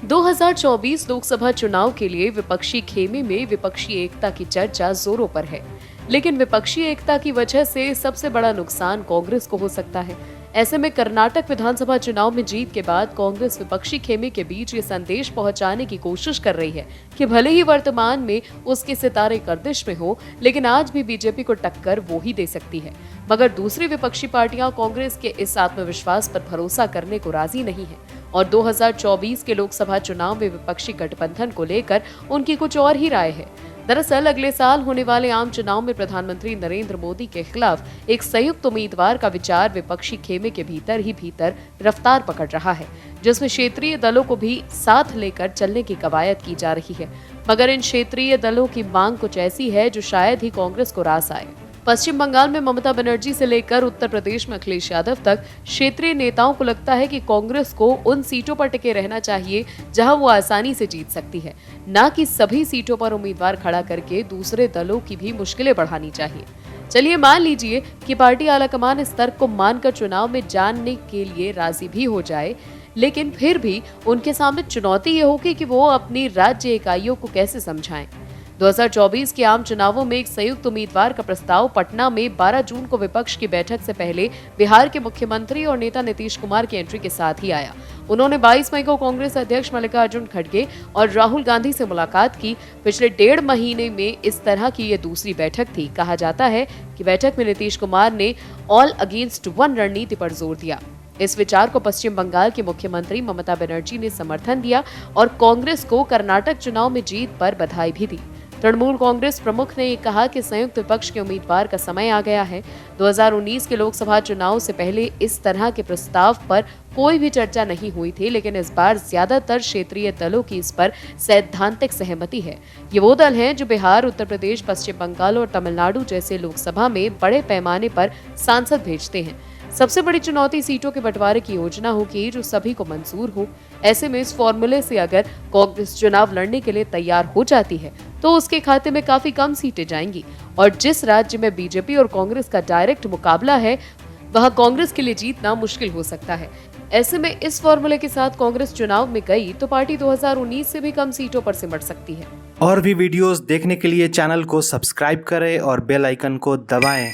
2024 लोकसभा चुनाव के लिए विपक्षी खेमे में विपक्षी एकता की चर्चा जोरों पर है, लेकिन विपक्षी एकता की वजह से सबसे बड़ा नुकसान कांग्रेस को हो सकता है। ऐसे में कर्नाटक विधानसभा चुनाव में जीत के बाद कांग्रेस विपक्षी खेमे के बीच ये संदेश पहुंचाने की कोशिश कर रही है कि भले ही वर्तमान में उसके सितारे गर्दिश में हो, लेकिन आज भी बीजेपी को टक्कर वो ही दे सकती है। मगर दूसरी विपक्षी पार्टियां कांग्रेस के इस आत्मविश्वास पर भरोसा करने को राजी नहीं है और 2024 के लोकसभा चुनाव में विपक्षी गठबंधन को लेकर उनकी कुछ और ही राय है। दरअसल अगले साल होने वाले आम चुनाव में प्रधानमंत्री नरेंद्र मोदी के खिलाफ एक संयुक्त उम्मीदवार का विचार विपक्षी खेमे के भीतर ही भीतर रफ्तार पकड़ रहा है, जिसमें क्षेत्रीय दलों को भी साथ लेकर चलने की कवायद की जा रही है। मगर इन क्षेत्रीय दलों की मांग कुछ ऐसी है जो शायद ही कांग्रेस को रास आए। पश्चिम बंगाल में ममता बनर्जी से लेकर उत्तर प्रदेश में अखिलेश यादव तक क्षेत्रीय नेताओं को लगता है कि कांग्रेस को उन सीटों पर टिके रहना चाहिए जहां वो आसानी से जीत सकती है, न कि सभी सीटों पर उम्मीदवार खड़ा करके दूसरे दलों की भी मुश्किलें बढ़ानी चाहिए। चलिए मान लीजिए कि पार्टी आलाकमान इस तर्क को मानकर चुनाव में जानने के लिए राजी भी हो जाए, लेकिन फिर भी उनके सामने चुनौती ये होगी कि वो अपनी राज्य इकाइयों को कैसे समझाएं। 2024 के आम चुनावों में एक संयुक्त उम्मीदवार का प्रस्ताव पटना में 12 जून को विपक्ष की बैठक से पहले बिहार के मुख्यमंत्री और नेता नीतीश कुमार की एंट्री के साथ ही आया। उन्होंने 22 मई को कांग्रेस अध्यक्ष मल्लिकार्जुन खड़गे और राहुल गांधी से मुलाकात की। पिछले 1.5 महीने में इस तरह की ये दूसरी बैठक थी। कहा जाता है कि बैठक में नीतीश कुमार ने ऑल अगेंस्ट वन रणनीति पर जोर दिया। इस विचार को पश्चिम बंगाल की मुख्यमंत्री ममता बनर्जी ने समर्थन दिया और कांग्रेस को कर्नाटक चुनाव में जीत पर बधाई भी दी। तृणमूल कांग्रेस प्रमुख ने कहा कि संयुक्त विपक्ष के उम्मीदवार का समय आ गया है। 2019 के लोकसभा चुनाव से पहले इस तरह के प्रस्ताव पर कोई भी चर्चा नहीं हुई थी, लेकिन इस बार ज्यादातर क्षेत्रीय दलों की इस पर सैद्धांतिक सहमति है। ये वो दल हैं जो बिहार, उत्तर प्रदेश, पश्चिम बंगाल और तमिलनाडु जैसे लोकसभा में बड़े पैमाने पर सांसद भेजते हैं। सबसे बड़ी चुनौती सीटों के बंटवारे की योजना होगी जो सभी को मंजूर हो। ऐसे में इस फॉर्मूले से अगर कांग्रेस चुनाव लड़ने के लिए तैयार हो जाती है तो उसके खाते में काफी कम सीटें जाएंगी और जिस राज्य में बीजेपी और कांग्रेस का डायरेक्ट मुकाबला है वहां कांग्रेस के लिए जीतना मुश्किल हो सकता है। ऐसे में इस फॉर्मूले के साथ कांग्रेस चुनाव में गई तो पार्टी 2019 से भी कम सीटों पर सिमट सकती है। और भी वीडियोस देखने के लिए चैनल को सब्सक्राइब करें और बेल आइकन को दबाएं।